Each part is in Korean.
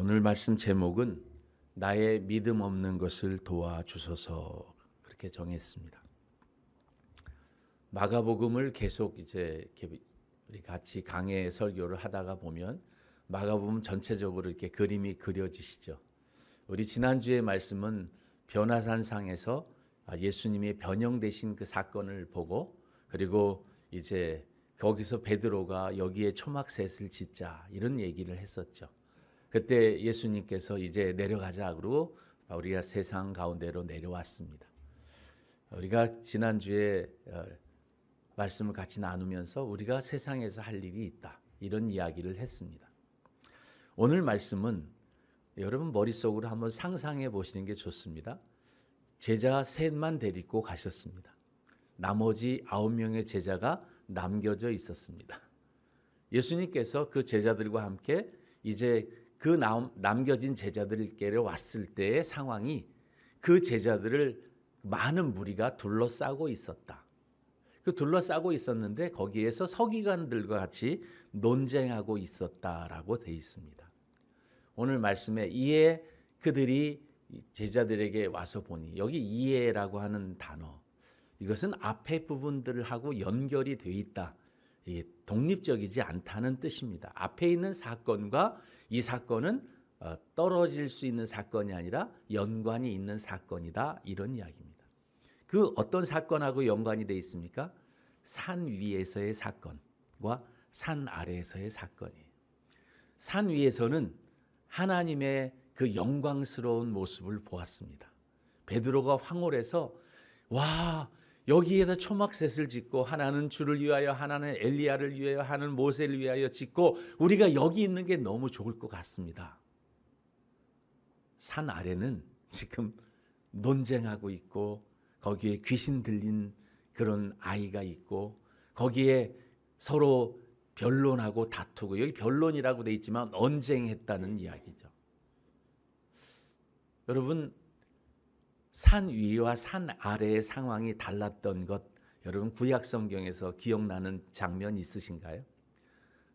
오늘 말씀 제목은 나의 믿음 없는 것을 도와주소서 그렇게 정했습니다. 마가복음을 계속 이렇게 우리 같이 강해 설교를 하다가 보면 마가복음 전체적으로 이렇게 그림이 그려지시죠. 우리 지난주의 말씀은 변화산상에서 예수님이 변형되신 그 사건을 보고, 그리고 이제 거기서 베드로가 여기에 초막셋을 짓자 이런 얘기를 했었죠. 그때 예수님께서 이제 내려가자 그러고 우리가 세상 가운데로 내려왔습니다. 우리가 지난주에 말씀을 같이 나누면서 우리가 세상에서 할 일이 있다 이런 이야기를 했습니다. 오늘 말씀은 여러분 머릿속으로 한번 상상해 보시는 게 좋습니다. 제자 셋만 데리고 가셨습니다. 나머지 9명의 제자가 남겨져 있었습니다. 예수님께서 그 제자들과 함께 이제 그 남겨진 제자들께로 왔을 때의 상황이, 그 제자들을 많은 무리가 둘러싸고 있었다. 그 둘러싸고 있었는데 거기에서 서기관들과 같이 논쟁하고 있었다라고 되어 있습니다. 오늘 말씀에 이에 그들이 제자들에게 와서 보니, 여기 이에라고 하는 단어, 이것은 앞에 부분들하고 연결이 되어 있다. 독립적이지 않다는 뜻입니다. 앞에 있는 사건과 이 사건은 떨어질 수 있는 사건이 아니라 연관이 있는 사건이다, 이런 이야기입니다. 그 어떤 사건하고 연관이 되어 있습니까? 산 위에서의 사건과 산 아래에서의 사건이에요. 산 위에서는 하나님의 그 영광스러운 모습을 보았습니다. 베드로가 황홀해서 와, 여기에다 초막셋을 짓고 하나는 주를 위하여, 하나는 엘리야를 위하여, 하나는 모세를 위하여 짓고 우리가 여기 있는 게 너무 좋을 것 같습니다. 산 아래는 지금 논쟁하고 있고 거기에 귀신 들린 그런 아이가 있고 거기에 서로 변론하고 다투고, 여기 변론이라고 돼 있지만 언쟁했다는 이야기죠. 여러분, 산 위와 산 아래의 상황이 달랐던 것, 여러분 구약 성경에서 기억나는 장면 있으신가요?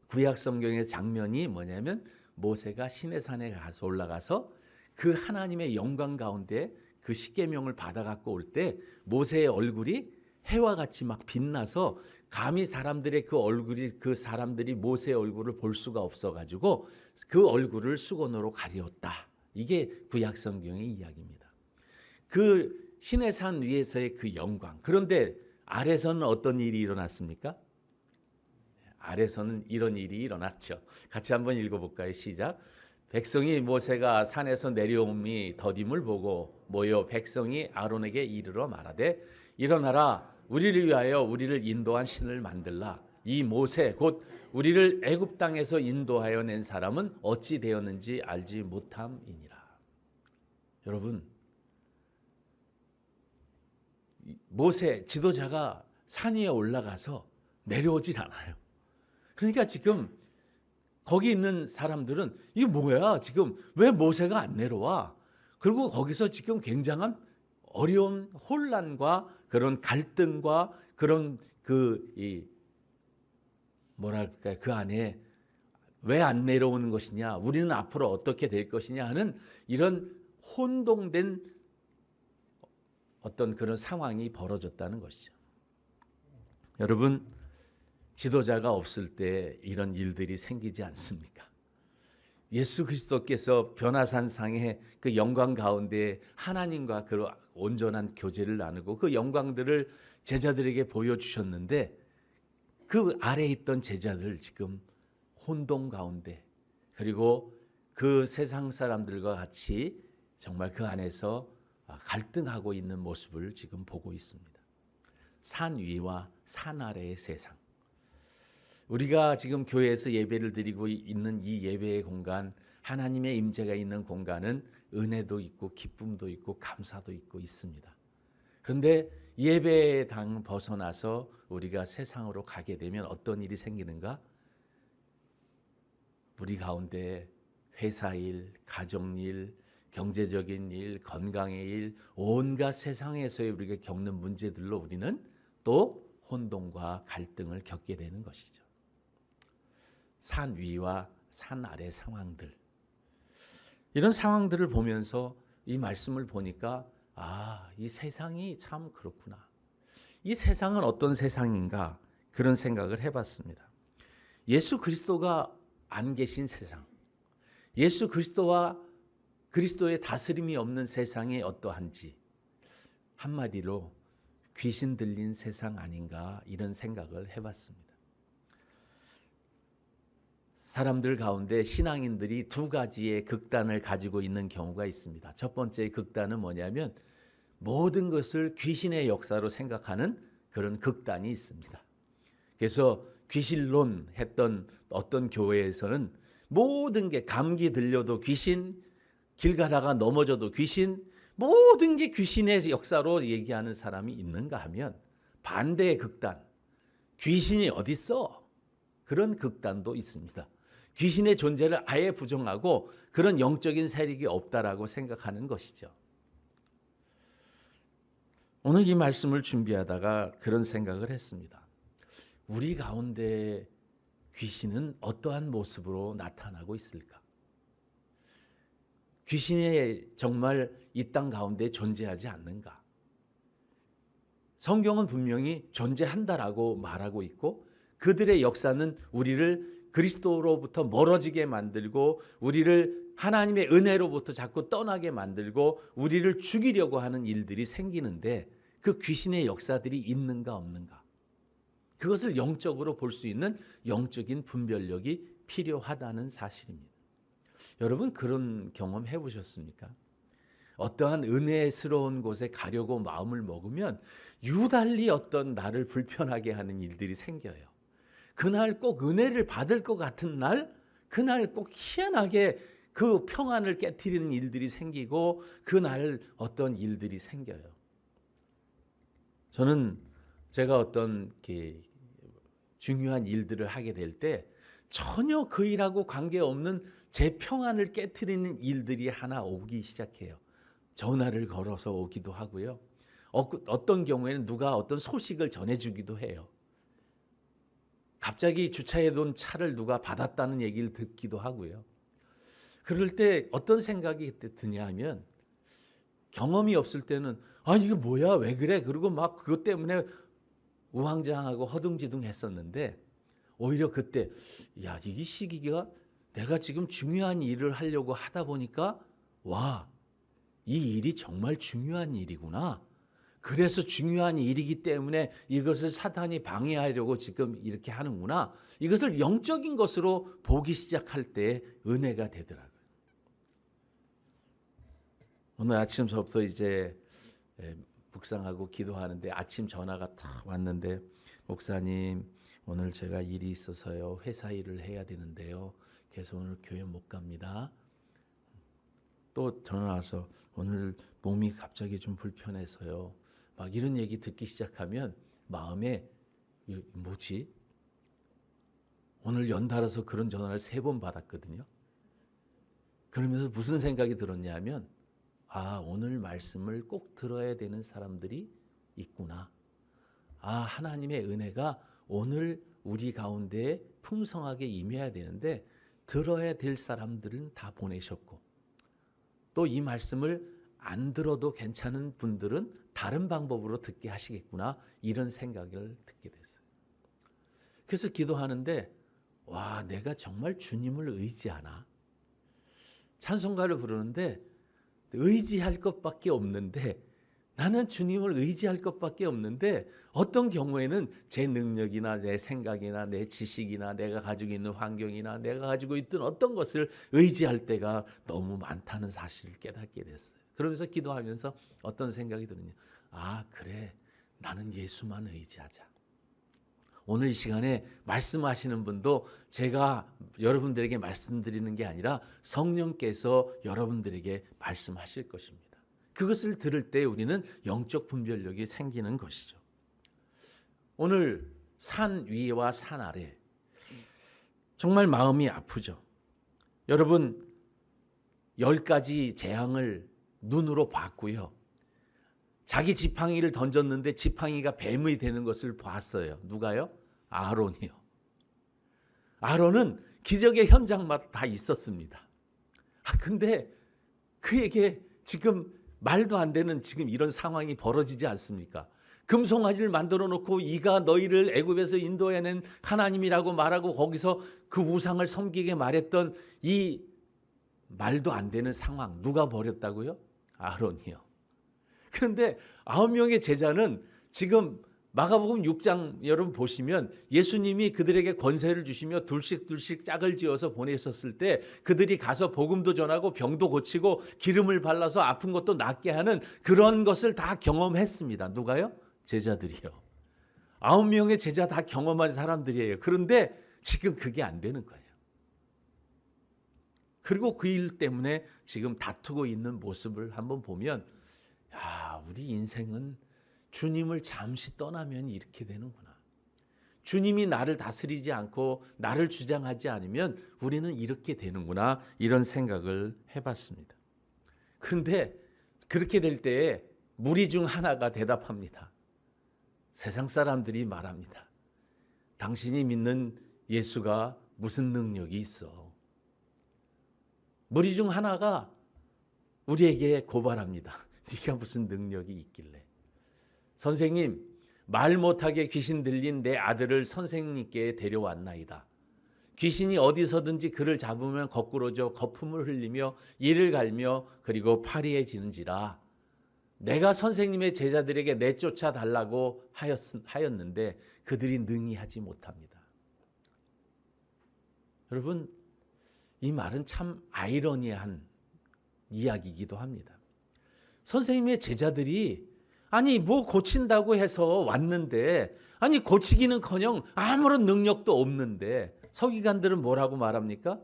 구약 성경의 장면이 뭐냐면 모세가 시내산에 가서 올라가서 그 하나님의 영광 가운데 그 십계명을 받아 갖고 올 때 모세의 얼굴이 해와 같이 막 빛나서 감히 사람들의 그 얼굴이, 그 사람들이 모세의 얼굴을 볼 수가 없어 가지고 그 얼굴을 수건으로 가리웠다. 이게 구약 성경의 이야기입니다. 그 시내산 위에서의 그 영광. 그런데 아래서는 어떤 일이 일어났습니까? 아래서는 이런 일이 일어났죠. 같이 한번 읽어볼까요? 시작. 백성이 모세가 산에서 내려옴이 더딤을 보고 모여 백성이 아론에게 이르러 말하되, 일어나라, 우리를 위하여 우리를 인도한 신을 만들라. 이 모세 곧 우리를 애굽 땅에서 인도하여 낸 사람은 어찌 되었는지 알지 못함이니라. 여러분, 모세 지도자가 산 위에 올라가서 내려오질 않아요. 그러니까 지금 거기 있는 사람들은 이게 뭐야? 지금 왜 모세가 안 내려와? 그리고 거기서 지금 굉장한 어려운 혼란과 그런 갈등과 그런 뭐랄까, 그 안에 왜 안 내려오는 것이냐? 우리는 앞으로 어떻게 될 것이냐 하는 이런 혼동된 어떤 그런 상황이 벌어졌다는 것이죠. 여러분, 지도자가 없을 때 이런 일들이 생기지 않습니까? 예수 그리스도께서 변화산상의 그 영광 가운데 하나님과 그 온전한 교제를 나누고 그 영광들을 제자들에게 보여주셨는데, 그 아래에 있던 제자들 지금 혼동 가운데, 그리고 그 세상 사람들과 같이 정말 그 안에서 갈등하고 있는 모습을 지금 보고 있습니다. 산 위와 산 아래의 세상. 우리가 지금 교회에서 예배를 드리고 있는 이 예배의 공간, 하나님의 임재가 있는 공간은 은혜도 있고 기쁨도 있고 감사도 있고 있습니다. 그런데 예배의 당 벗어나서 우리가 세상으로 가게 되면 어떤 일이 생기는가? 우리 가운데 회사 일, 가정 일, 경제적인 일, 건강의 일, 온갖 세상에서의 우리가 겪는 문제들로 우리는 또 혼동과 갈등을 겪게 되는 것이죠. 산 위와 산 아래 상황들. 이런 상황들을 보면서 이 말씀을 보니까 이 세상이 참 그렇구나. 이 세상은 어떤 세상인가 그런 생각을 해봤습니다. 예수 그리스도가 안 계신 세상, 예수 그리스도와 그리스도의 다스림이 없는 세상이 어떠한지 한마디로 귀신 들린 세상 아닌가 이런 생각을 해봤습니다. 사람들 가운데 신앙인들이 두 가지의 극단을 가지고 있는 경우가 있습니다. 첫 번째 극단은 뭐냐면 모든 것을 귀신의 역사로 생각하는 그런 극단이 있습니다. 그래서 귀신론 했던 어떤 교회에서는 모든 게 감기 들려도 귀신, 길 가다가 넘어져도 귀신, 모든 게 귀신의 역사로 얘기하는 사람이 있는가 하면 반대의 극단, 귀신이 어딨어? 그런 극단도 있습니다. 귀신의 존재를 아예 부정하고 그런 영적인 세력이 없다라고 생각하는 것이죠. 오늘 이 말씀을 준비하다가 그런 생각을 했습니다. 우리 가운데 귀신은 어떠한 모습으로 나타나고 있을까? 귀신이 정말 이 땅 가운데 존재하지 않는가? 성경은 분명히 존재한다라고 말하고 있고 그들의 역사는 우리를 그리스도로부터 멀어지게 만들고 우리를 하나님의 은혜로부터 자꾸 떠나게 만들고 우리를 죽이려고 하는 일들이 생기는데 그 귀신의 역사들이 있는가 없는가? 그것을 영적으로 볼 수 있는 영적인 분별력이 필요하다는 사실입니다. 여러분 그런 경험 해보셨습니까? 어떠한 은혜스러운 곳에 가려고 마음을 먹으면 유달리 어떤 나를 불편하게 하는 일들이 생겨요. 그날 꼭 은혜를 받을 것 같은 날, 그날 꼭 희한하게 그 평안을 깨트리는 일들이 생기고 그날 어떤 일들이 생겨요. 저는 제가 어떤 중요한 일들을 하게 될 때 전혀 그 일하고 관계없는 제 평안을 깨트리는 일들이 하나 오기 시작해요. 전화를 걸어서 오기도 하고요. 어떤 경우에는 누가 어떤 소식을 전해주기도 해요. 갑자기 주차해둔 차를 누가 받았다는 얘기를 듣기도 하고요. 그럴 때 어떤 생각이 드냐 하면 경험이 없을 때는 이게 뭐야 왜 그래 그러고 막 그것 때문에 우왕좌왕하고 허둥지둥 했었는데 오히려 그때 이 시기가 내가 지금 중요한 일을 하려고 하다 보니까 이 일이 정말 중요한 일이구나. 그래서 중요한 일이기 때문에 이것을 사탄이 방해하려고 지금 이렇게 하는구나. 이것을 영적인 것으로 보기 시작할 때 은혜가 되더라고요. 오늘 아침서부터 이제 묵상하고 기도하는데 아침 전화가 딱 왔는데 목사님 오늘 제가 일이 있어서요. 회사 일을 해야 되는데요. 그래서 오늘 교회 못 갑니다. 또 전화 와서 오늘 몸이 갑자기 좀 불편해서요. 막 이런 얘기 듣기 시작하면 마음에 뭐지? 오늘 연달아서 그런 전화를 3번 받았거든요. 그러면서 무슨 생각이 들었냐 하면 오늘 말씀을 꼭 들어야 되는 사람들이 있구나. 하나님의 은혜가 오늘 우리 가운데 풍성하게 임해야 되는데 들어야 될 사람들은 다 보내셨고 또 이 말씀을 안 들어도 괜찮은 분들은 다른 방법으로 듣게 하시겠구나 이런 생각을 듣게 됐어요. 그래서 기도하는데 내가 정말 주님을 의지하나? 찬송가를 부르는데 의지할 것밖에 없는데 나는 주님을 의지할 것밖에 없는데 어떤 경우에는 제 능력이나 내 생각이나 내 지식이나 내가 가지고 있는 환경이나 내가 가지고 있던 어떤 것을 의지할 때가 너무 많다는 사실을 깨닫게 됐어요. 그러면서 기도하면서 어떤 생각이 드느냐. 그래. 나는 예수만 의지하자. 오늘 이 시간에 말씀하시는 분도 제가 여러분들에게 말씀드리는 게 아니라 성령께서 여러분들에게 말씀하실 것입니다. 그것을 들을 때 우리는 영적 분별력이 생기는 것이죠. 오늘 산 위와 산 아래 정말 마음이 아프죠. 여러분 10가지 재앙을 눈으로 봤고요. 자기 지팡이를 던졌는데 지팡이가 뱀이 되는 것을 봤어요. 누가요? 아론이요. 아론은 기적의 현장마다 다 있었습니다. 근데 그에게 지금 말도 안 되는 지금 이런 상황이 벌어지지 않습니까? 금송아지를 만들어 놓고 이가 너희를 애굽에서 인도해낸 하나님이라고 말하고 거기서 그 우상을 섬기게 말했던 이 말도 안 되는 상황 누가 벌였다고요? 아론이요. 그런데 9명의 제자는 지금 마가복음 6장 여러분 보시면 예수님이 그들에게 권세를 주시며 둘씩 짝을 지어서 보내셨을 때 그들이 가서 복음도 전하고 병도 고치고 기름을 발라서 아픈 것도 낫게 하는 그런 것을 다 경험했습니다. 누가요? 제자들이요. 9명의 제자 다 경험한 사람들이에요. 그런데 지금 그게 안 되는 거예요. 그리고 그 일 때문에 지금 다투고 있는 모습을 한번 보면 야, 우리 인생은 주님을 잠시 떠나면 이렇게 되는구나. 주님이 나를 다스리지 않고 나를 주장하지 않으면 우리는 이렇게 되는구나. 이런 생각을 해봤습니다. 그런데 그렇게 될 때에 무리 중 하나가 대답합니다. 세상 사람들이 말합니다. 당신이 믿는 예수가 무슨 능력이 있어? 무리 중 하나가 우리에게 고발합니다. 네가 무슨 능력이 있길래? 선생님, 말 못하게 귀신 들린 내 아들을 선생님께 데려왔나이다. 귀신이 어디서든지 그를 잡으면 거꾸로져 거품을 흘리며 이를 갈며 그리고 파리해지는지라. 내가 선생님의 제자들에게 내쫓아 달라고 하였는데 그들이 능히 하지 못합니다. 여러분, 이 말은 참 아이러니한 이야기이기도 합니다. 선생님의 제자들이 아니 뭐 고친다고 해서 왔는데 아니 고치기는커녕 아무런 능력도 없는데 서기관들은 뭐라고 말합니까?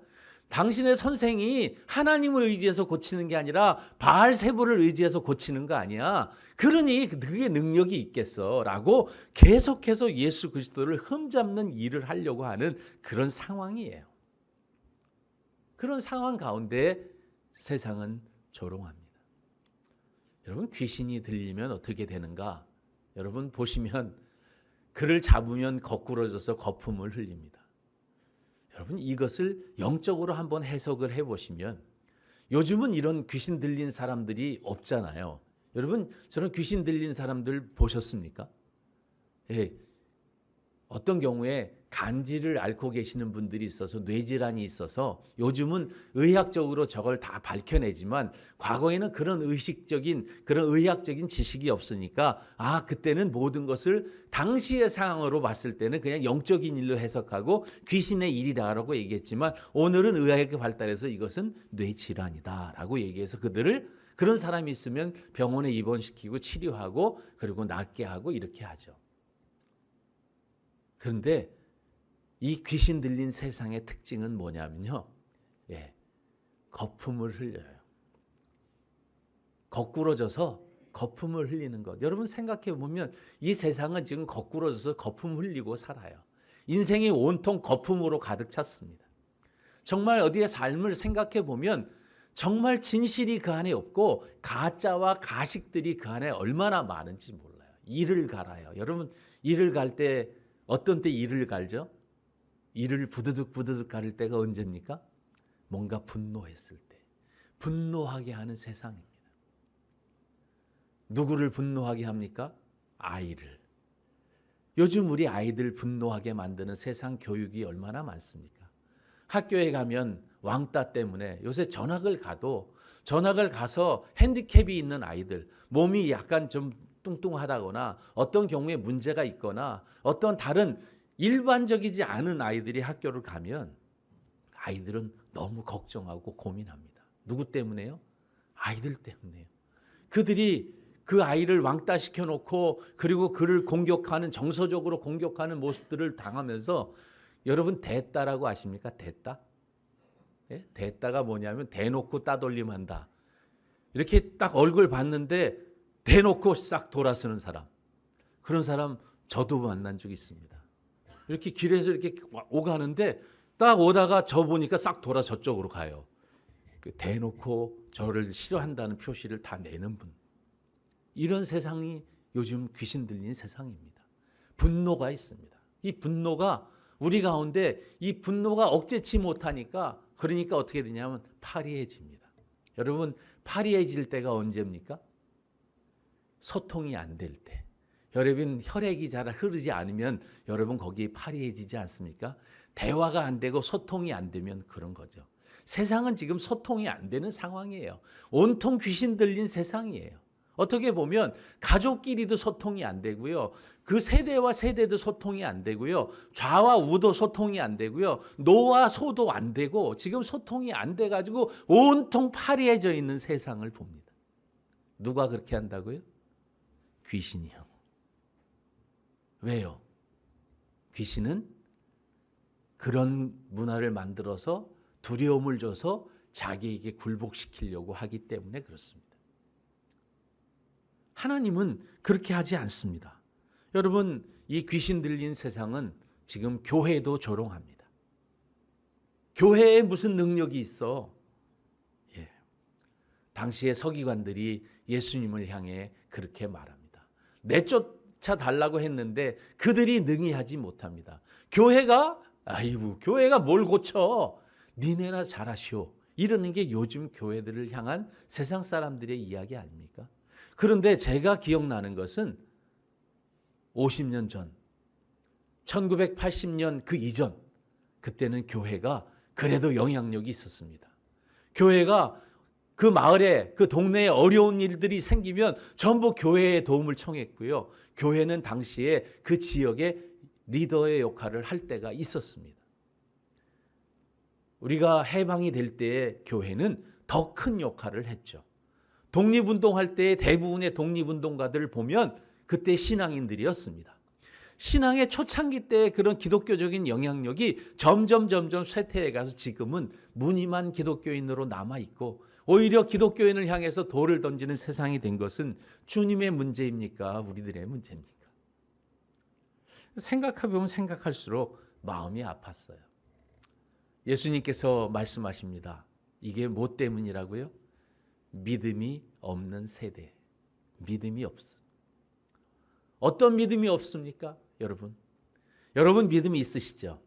당신의 선생이 하나님을 의지해서 고치는 게 아니라 바알세불을 의지해서 고치는 거 아니야. 그러니 그게 능력이 있겠어 라고 계속해서 예수 그리스도를 흠잡는 일을 하려고 하는 그런 상황이에요. 그런 상황 가운데 세상은 조롱합니다. 여러분, 귀신이 들리면 어떻게 되는가? 여러분 보시면 그를 잡으면 거꾸러져서 거품을 흘립니다. 여러분, 이것을 영적으로 한번 해석을 해보시면 요즘은 이런 귀신 들린 사람들이 없잖아요. 여러분, 저는 귀신 들린 사람들 보셨습니까? 예, 어떤 경우에 간질을 앓고 계시는 분들이 있어서 뇌질환이 있어서 요즘은 의학적으로 저걸 다 밝혀내지만 과거에는 그런 의학적인 지식이 없으니까 그때는 모든 것을 당시의 상황으로 봤을 때는 그냥 영적인 일로 해석하고 귀신의 일이라고 얘기했지만 오늘은 의학이 발달해서 이것은 뇌질환이다라고 얘기해서 그런 사람이 있으면 병원에 입원시키고 치료하고 그리고 낫게 하고 이렇게 하죠. 그런데 이 귀신 들린 세상의 특징은 뭐냐면요. 거품을 흘려요. 거꾸러져서 거품을 흘리는 것. 여러분 생각해 보면 이 세상은 지금 거꾸러져서 거품 흘리고 살아요. 인생이 온통 거품으로 가득 찼습니다. 정말 어디에 삶을 생각해 보면 정말 진실이 그 안에 없고 가짜와 가식들이 그 안에 얼마나 많은지 몰라요. 이를 갈아요. 여러분 이를 갈 때 어떤 때 이를 갈죠? 이를 부드득 가를 때가 언제입니까? 뭔가 분노했을 때. 분노하게 하는 세상입니다. 누구를 분노하게 합니까? 아이를. 요즘 우리 아이들 분노하게 만드는 세상 교육이 얼마나 많습니까? 학교에 가면 왕따 때문에 요새 전학을 가서 핸디캡이 있는 아이들, 몸이 약간 좀 뚱뚱하다거나 어떤 경우에 문제가 있거나 어떤 다른 일반적이지 않은 아이들이 학교를 가면 아이들은 너무 걱정하고 고민합니다. 누구 때문에요? 아이들 때문에요. 그들이 그 아이를 왕따시켜 놓고 그리고 그를 정서적으로 공격하는 모습들을 당하면서 여러분 대따라고 아십니까? 대따? 예? 대따가 뭐냐면 대놓고 따돌림한다. 이렇게 딱 얼굴 봤는데 대놓고 싹 돌아서는 사람. 그런 사람 저도 만난 적이 있습니다. 이렇게 길에서 이렇게 오가는데 딱 오다가 저 보니까 싹 돌아 저쪽으로 가요. 대놓고 저를 싫어한다는 표시를 다 내는 분. 이런 세상이 요즘 귀신 들린 세상입니다. 분노가 있습니다. 이 분노가 우리 가운데 이 분노가 억제치 못하니까 그러니까 어떻게 되냐면 파리해집니다. 여러분, 파리해질 때가 언제입니까? 소통이 안 될 때. 여러분, 혈액이 잘 흐르지 않으면 여러분 거기에 파리해지지 않습니까? 대화가 안 되고 소통이 안 되면 그런 거죠. 세상은 지금 소통이 안 되는 상황이에요. 온통 귀신 들린 세상이에요. 어떻게 보면 가족끼리도 소통이 안 되고요. 그 세대와 세대도 소통이 안 되고요. 좌와 우도 소통이 안 되고요. 노와 소도 안 되고 지금 소통이 안 돼가지고 온통 파리해져 있는 세상을 봅니다. 누가 그렇게 한다고요? 귀신이요. 왜요? 귀신은 그런 문화를 만들어서 두려움을 줘서 자기에게 굴복시키려고 하기 때문에 그렇습니다. 하나님은 그렇게 하지 않습니다. 여러분, 이 귀신 들린 세상은 지금 교회도 조롱합니다. 교회에 무슨 능력이 있어? 예. 당시의 서기관들이 예수님을 향해 그렇게 말합니다. 내쫓아 달라고 했는데 그들이 능히하지 못합니다. 교회가 교회가 뭘 고쳐? 니네나 잘하시오. 이러는 게 요즘 교회들을 향한 세상 사람들의 이야기 아닙니까? 그런데 제가 기억나는 것은 50년 전, 1980년 그 이전, 그때는 교회가 그래도 영향력이 있었습니다. 교회가 그 마을에, 그 동네에 어려운 일들이 생기면 전부 교회의 도움을 청했고요. 교회는 당시에 그 지역의 리더의 역할을 할 때가 있었습니다. 우리가 해방이 될 때에 교회는 더 큰 역할을 했죠. 독립운동할 때 대부분의 독립운동가들을 보면 그때 신앙인들이었습니다. 신앙의 초창기 때 그런 기독교적인 영향력이 점점 쇠퇴해 가서 지금은 무늬만 기독교인으로 남아있고 오히려 기독교인을 향해서 돌을 던지는 세상이 된 것은 주님의 문제입니까? 우리들의 문제입니까? 생각해보면 생각할수록 마음이 아팠어요. 예수님께서 말씀하십니다. 이게 뭐 때문이라고요? 믿음이 없는 세대. 믿음이 없어. 어떤 믿음이 없습니까? 여러분. 여러분 믿음이 있으시죠?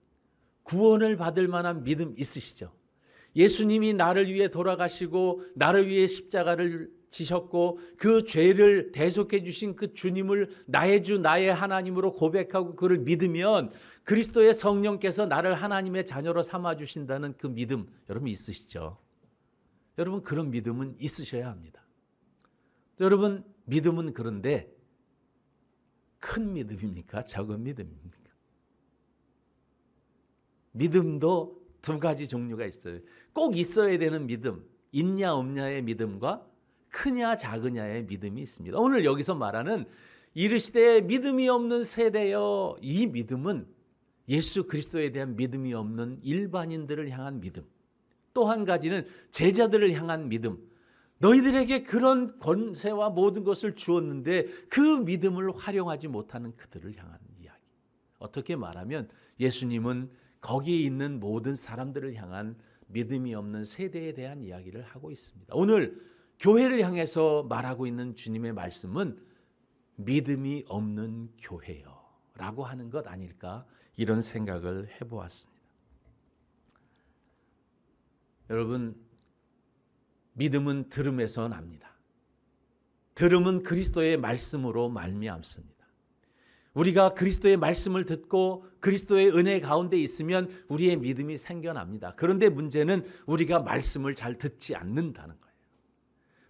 구원을 받을 만한 믿음 있으시죠? 예수님이 나를 위해 돌아가시고 나를 위해 십자가를 지셨고 그 죄를 대속해 주신 그 주님을 나의 주 나의 하나님으로 고백하고 그를 믿으면 그리스도의 성령께서 나를 하나님의 자녀로 삼아 주신다는 그 믿음 여러분 있으시죠? 여러분 그런 믿음은 있으셔야 합니다. 여러분 믿음은 그런데 큰 믿음입니까? 작은 믿음입니까? 믿음도 두 가지 종류가 있어요. 꼭 있어야 되는 믿음, 있냐 없냐의 믿음과 크냐 작으냐의 믿음이 있습니다. 오늘 여기서 말하는 이르시되 믿음이 없는 세대여, 이 믿음은 예수 그리스도에 대한 믿음이 없는 일반인들을 향한 믿음. 또 한 가지는 제자들을 향한 믿음. 너희들에게 그런 권세와 모든 것을 주었는데 그 믿음을 활용하지 못하는 그들을 향한 이야기. 어떻게 말하면 예수님은 거기에 있는 모든 사람들을 향한 믿음이 없는 세대에 대한 이야기를 하고 있습니다. 오늘 교회를 향해서 말하고 있는 주님의 말씀은 믿음이 없는 교회요 라고 하는 것 아닐까 이런 생각을 해보았습니다. 여러분 믿음은 들음에서 납니다. 들음은 그리스도의 말씀으로 말미암습니다. 우리가 그리스도의 말씀을 듣고 그리스도의 은혜 가운데 있으면 우리의 믿음이 생겨납니다. 그런데 문제는 우리가 말씀을 잘 듣지 않는다는 거예요.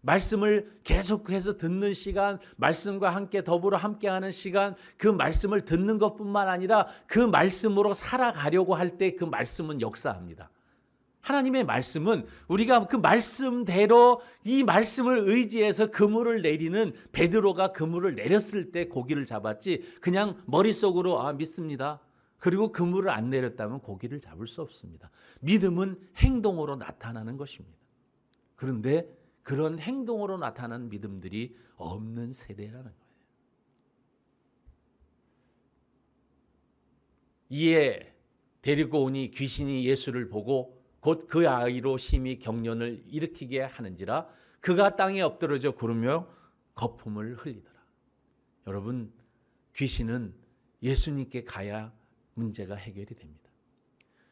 말씀을 계속해서 듣는 시간, 말씀과 함께 더불어 함께하는 시간, 그 말씀을 듣는 것뿐만 아니라 그 말씀으로 살아가려고 할 때 그 말씀은 역사합니다. 하나님의 말씀은 우리가 그 말씀대로 이 말씀을 의지해서 그물을 내리는 베드로가 그물을 내렸을 때 고기를 잡았지 그냥 머릿속으로 믿습니다. 그리고 그물을 안 내렸다면 고기를 잡을 수 없습니다. 믿음은 행동으로 나타나는 것입니다. 그런데 그런 행동으로 나타나는 믿음들이 없는 세대라는 거예요. 이에 데리고 오니 귀신이 예수를 보고 곧 그 아이로 심히 경련을 일으키게 하는지라 그가 땅에 엎드러져 구르며 거품을 흘리더라. 여러분 귀신은 예수님께 가야 문제가 해결이 됩니다.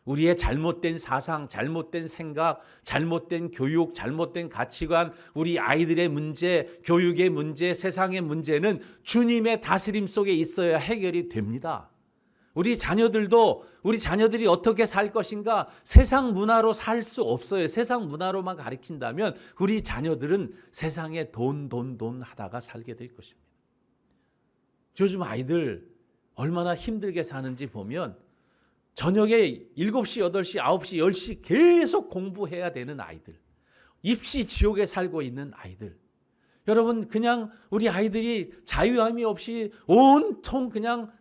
우리의 잘못된 사상, 잘못된 생각, 잘못된 교육, 잘못된 가치관, 우리 아이들의 문제, 교육의 문제, 세상의 문제는 주님의 다스림 속에 있어야 해결이 됩니다. 우리 자녀들이 어떻게 살 것인가 세상 문화로 살 수 없어요. 세상 문화로만 가르친다면 우리 자녀들은 세상에 돈 하다가 살게 될 것입니다. 요즘 아이들 얼마나 힘들게 사는지 보면 저녁에 7시, 8시, 9시, 10시 계속 공부해야 되는 아이들. 입시 지옥에 살고 있는 아이들. 여러분 그냥 우리 아이들이 자유함이 없이 온통 그냥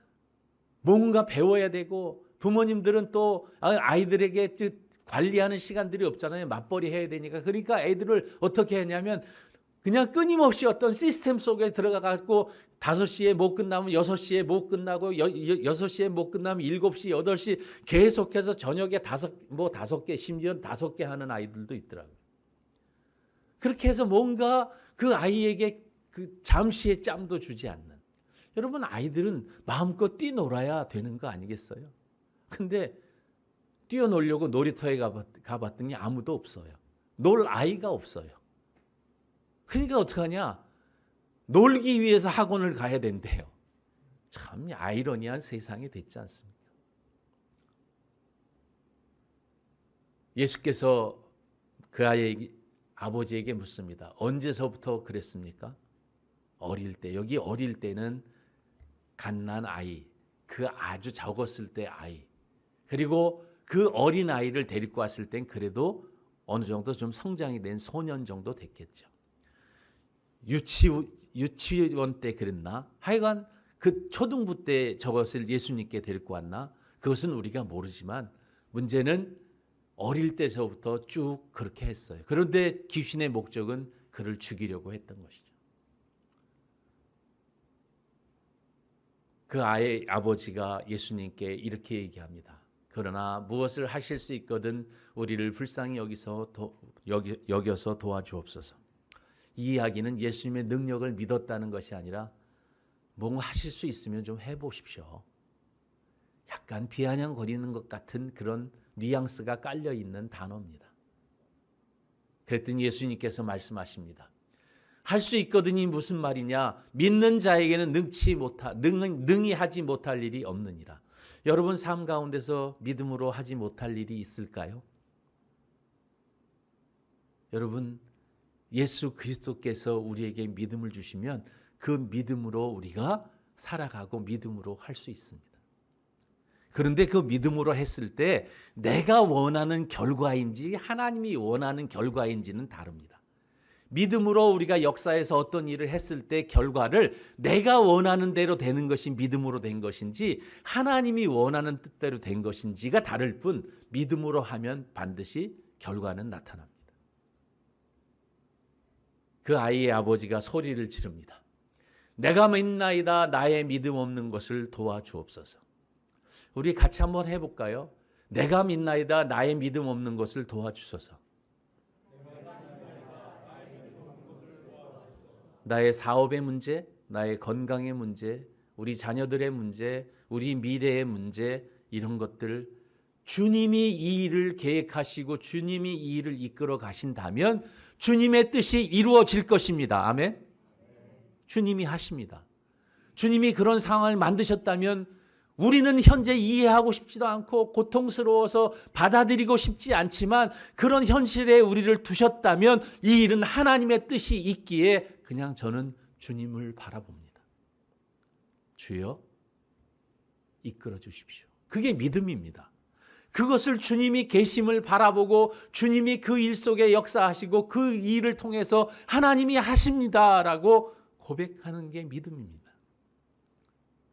뭔가 배워야 되고 부모님들은 또 아이들에게 관리하는 시간들이 없잖아요. 맞벌이 해야 되니까. 그러니까 애들을 어떻게 하냐면 그냥 끊임없이 어떤 시스템 속에 들어가 갖고 5시에 못 끝나면 6시에 못 끝나고 6시에 못 끝나면 7시, 8시 계속해서 저녁에 5개 심지어 5개 하는 아이들도 있더라고요. 그렇게 해서 뭔가 그 아이에게 그 잠시의 짬도 주지 않는. 여러분 아이들은 마음껏 뛰놀아야 되는 거 아니겠어요? 근데 뛰어놀려고 놀이터에 가봤더니 아무도 없어요. 놀 아이가 없어요. 그러니까 어떡하냐? 놀기 위해서 학원을 가야 된대요. 참 아이러니한 세상이 됐지 않습니까? 예수께서 그 아이의 아버지에게 묻습니다. 언제서부터 그랬습니까? 어릴 때. 여기 어릴 때는 갓난 아이, 그 아주 적었을 때 아이, 그리고 그 어린 아이를 데리고 왔을 땐 그래도 어느 정도 좀 성장이 된 소년 정도 됐겠죠. 유치원 때 그랬나? 하여간 그 초등부 때 저것을 예수님께 데리고 왔나? 그것은 우리가 모르지만 문제는 어릴 때서부터 쭉 그렇게 했어요. 그런데 귀신의 목적은 그를 죽이려고 했던 것이죠. 그 아이의 아버지가 예수님께 이렇게 얘기합니다. 그러나 무엇을 하실 수 있거든 우리를 불쌍히 여겨서 도와주옵소서. 이 이야기는 예수님의 능력을 믿었다는 것이 아니라 뭔가 하실 수 있으면 좀 해보십시오. 약간 비아냥거리는 것 같은 그런 뉘앙스가 깔려있는 단어입니다. 그랬더니 예수님께서 말씀하십니다. 할 수 있거든이 무슨 말이냐? 믿는 자에게는 능히 하지 못할 일이 없느니라. 여러분 삶 가운데서 믿음으로 하지 못할 일이 있을까요? 여러분 예수 그리스도께서 우리에게 믿음을 주시면 그 믿음으로 우리가 살아가고 믿음으로 할 수 있습니다. 그런데 그 믿음으로 했을 때 내가 원하는 결과인지 하나님이 원하는 결과인지는 다릅니다. 믿음으로 우리가 역사에서 어떤 일을 했을 때 결과를 내가 원하는 대로 되는 것이 믿음으로 된 것인지 하나님이 원하는 뜻대로 된 것인지가 다를 뿐 믿음으로 하면 반드시 결과는 나타납니다. 그 아이의 아버지가 소리를 지릅니다. 내가 믿나이다 나의 믿음 없는 것을 도와주옵소서. 우리 같이 한번 해볼까요? 내가 믿나이다 나의 믿음 없는 것을 도와주소서. 나의 사업의 문제, 나의 건강의 문제, 우리 자녀들의 문제, 우리 미래의 문제 이런 것들 주님이 이 일을 계획하시고 주님이 이 일을 이끌어 가신다면 주님의 뜻이 이루어질 것입니다. 아멘. 주님이 하십니다. 주님이 그런 상황을 만드셨다면 우리는 현재 이해하고 싶지도 않고 고통스러워서 받아들이고 싶지 않지만 그런 현실에 우리를 두셨다면 이 일은 하나님의 뜻이 있기에 그냥 저는 주님을 바라봅니다. 주여 이끌어 주십시오. 그게 믿음입니다. 그것을 주님이 계심을 바라보고 주님이 그 일 속에 역사하시고 그 일을 통해서 하나님이 하십니다라고 고백하는 게 믿음입니다.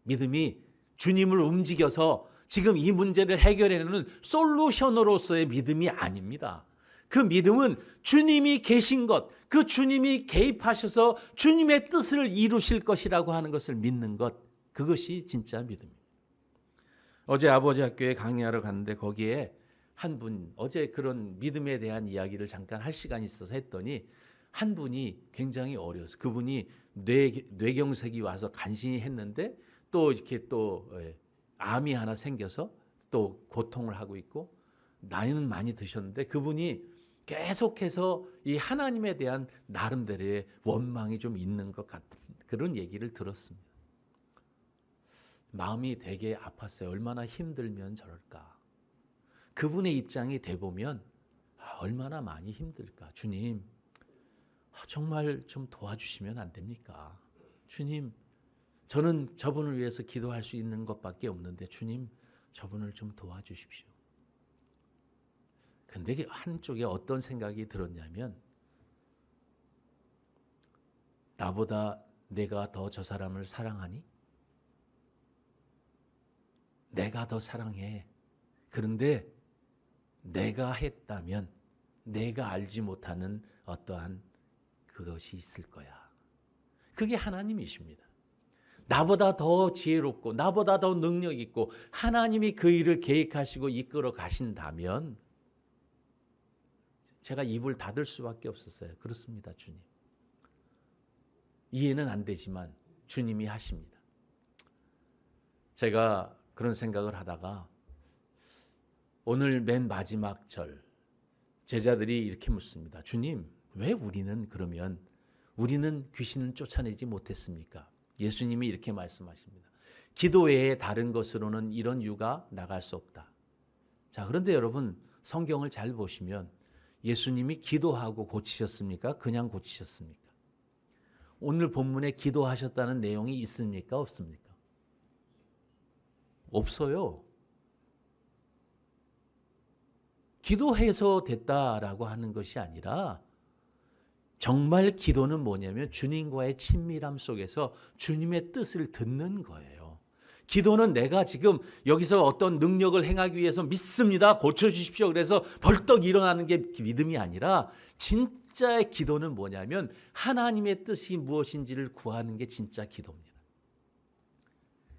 믿음이 주님을 움직여서 지금 이 문제를 해결해내는 솔루션으로서의 믿음이 아닙니다. 그 믿음은 주님이 계신 것, 그 주님이 개입하셔서 주님의 뜻을 이루실 것이라고 하는 것을 믿는 것, 그것이 진짜 믿음입니다. 어제 아버지 학교에 강의하러 갔는데 거기에 한 분, 어제 그런 믿음에 대한 이야기를 잠깐 할 시간이 있어서 했더니 한 분이 굉장히 어려워서 그분이 뇌경색이 와서 간신히 했는데 또 이렇게 또 암이 하나 생겨서 또 고통을 하고 있고 나이는 많이 드셨는데 그분이 계속해서 이 하나님에 대한 나름대로의 원망이 좀 있는 것 같은 그런 얘기를 들었습니다. 마음이 되게 아팠어요. 얼마나 힘들면 저럴까. 그분의 입장이 돼보면 얼마나 많이 힘들까. 주님, 정말 좀 도와주시면 안 됩니까? 주님, 저는 저분을 위해서 기도할 수 있는 것밖에 없는데 주님, 저분을 좀 도와주십시오. 근데 한쪽에 어떤 생각이 들었냐면 나보다 내가 더 저 사람을 사랑하니? 내가 더 사랑해. 그런데 내가 했다면 내가 알지 못하는 어떠한 그것이 있을 거야. 그게 하나님이십니다. 나보다 더 지혜롭고 나보다 더 능력 있고 하나님이 그 일을 계획하시고 이끌어 가신다면 제가 입을 닫을 수밖에 없었어요. 그렇습니다, 주님. 이해는 안 되지만 주님이 하십니다. 제가 그런 생각을 하다가 오늘 맨 마지막 절 제자들이 이렇게 묻습니다. 주님, 왜 우리는 그러면 우리는 귀신을 쫓아내지 못했습니까? 예수님이 이렇게 말씀하십니다. 기도 외에 다른 것으로는 이런 유가 나갈 수 없다. 자, 그런데 여러분 성경을 잘 보시면 예수님이 기도하고 고치셨습니까? 그냥 고치셨습니까? 오늘 본문에 기도하셨다는 내용이 있습니까? 없습니까? 없어요. 기도해서 됐다라고 하는 것이 아니라 정말 기도는 뭐냐면 주님과의 친밀함 속에서 주님의 뜻을 듣는 거예요. 기도는 내가 지금 여기서 어떤 능력을 행하기 위해서 믿습니다. 고쳐주십시오. 그래서 벌떡 일어나는 게 믿음이 아니라 진짜의 기도는 뭐냐면 하나님의 뜻이 무엇인지를 구하는 게 진짜 기도입니다.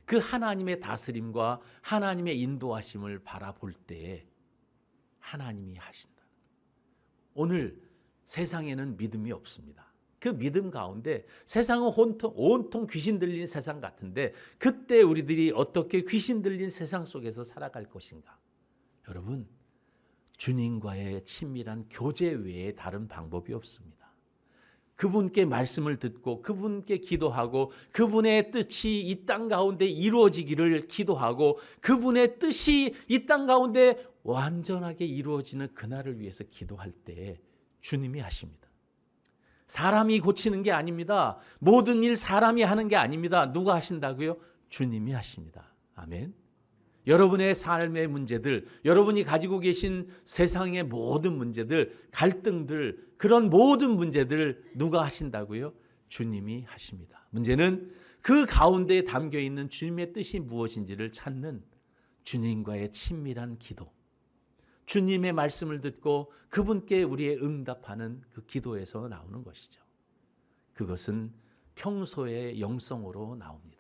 그 하나님의 다스림과 하나님의 인도하심을 바라볼 때에 하나님이 하신다. 오늘 세상에는 믿음이 없습니다. 그 믿음 가운데 세상은 온통 귀신 들린 세상 같은데 그때 우리들이 어떻게 귀신 들린 세상 속에서 살아갈 것인가? 여러분, 주님과의 친밀한 교제 외에 다른 방법이 없습니다. 그분께 말씀을 듣고 그분께 기도하고 그분의 뜻이 이 땅 가운데 이루어지기를 기도하고 그분의 뜻이 이 땅 가운데 완전하게 이루어지는 그날을 위해서 기도할 때 주님이 하십니다. 사람이 고치는 게 아닙니다. 모든 일 사람이 하는 게 아닙니다. 누가 하신다고요? 주님이 하십니다. 아멘. 여러분의 삶의 문제들, 여러분이 가지고 계신 세상의 모든 문제들, 갈등들, 그런 모든 문제들 누가 하신다고요? 주님이 하십니다. 문제는 그 가운데에 담겨 있는 주님의 뜻이 무엇인지를 찾는 주님과의 친밀한 기도, 주님의 말씀을 듣고 그분께 우리의 응답하는 그 기도에서 나오는 것이죠. 그것은 평소의 영성으로 나옵니다.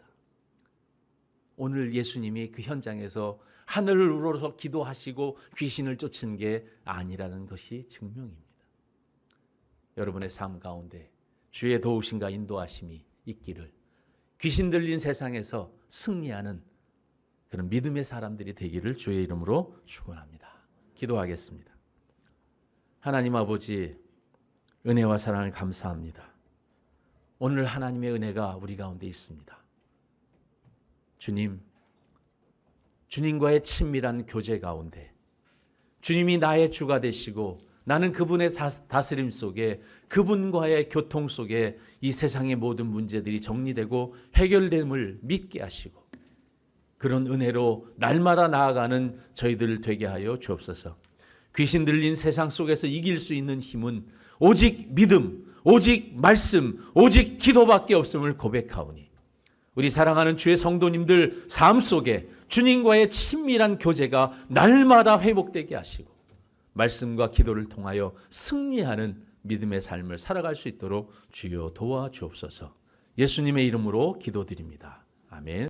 오늘 예수님이 그 현장에서 하늘을 우러러서 기도하시고 귀신을 쫓은 게 아니라는 것이 증명입니다. 여러분의 삶 가운데 주의 도우심과 인도하심이 있기를 귀신 들린 세상에서 승리하는 그런 믿음의 사람들이 되기를 주의 이름으로 축원합니다. 기도하겠습니다. 하나님 아버지, 은혜와 사랑을 감사합니다. 오늘 하나님의 은혜가 우리 가운데 있습니다. 주님, 주님과의 친밀한 교제 가운데 주님이 나의 주가 되시고 나는 그분의 다스림 속에 그분과의 교통 속에 이 세상의 모든 문제들이 정리되고 해결됨을 믿게 하시고 그런 은혜로 날마다 나아가는 저희들 되게 하여 주옵소서. 귀신 들린 세상 속에서 이길 수 있는 힘은 오직 믿음, 오직 말씀, 오직 기도밖에 없음을 고백하오니 우리 사랑하는 주의 성도님들 삶 속에 주님과의 친밀한 교제가 날마다 회복되게 하시고 말씀과 기도를 통하여 승리하는 믿음의 삶을 살아갈 수 있도록 주여 도와주옵소서. 예수님의 이름으로 기도드립니다. 아멘.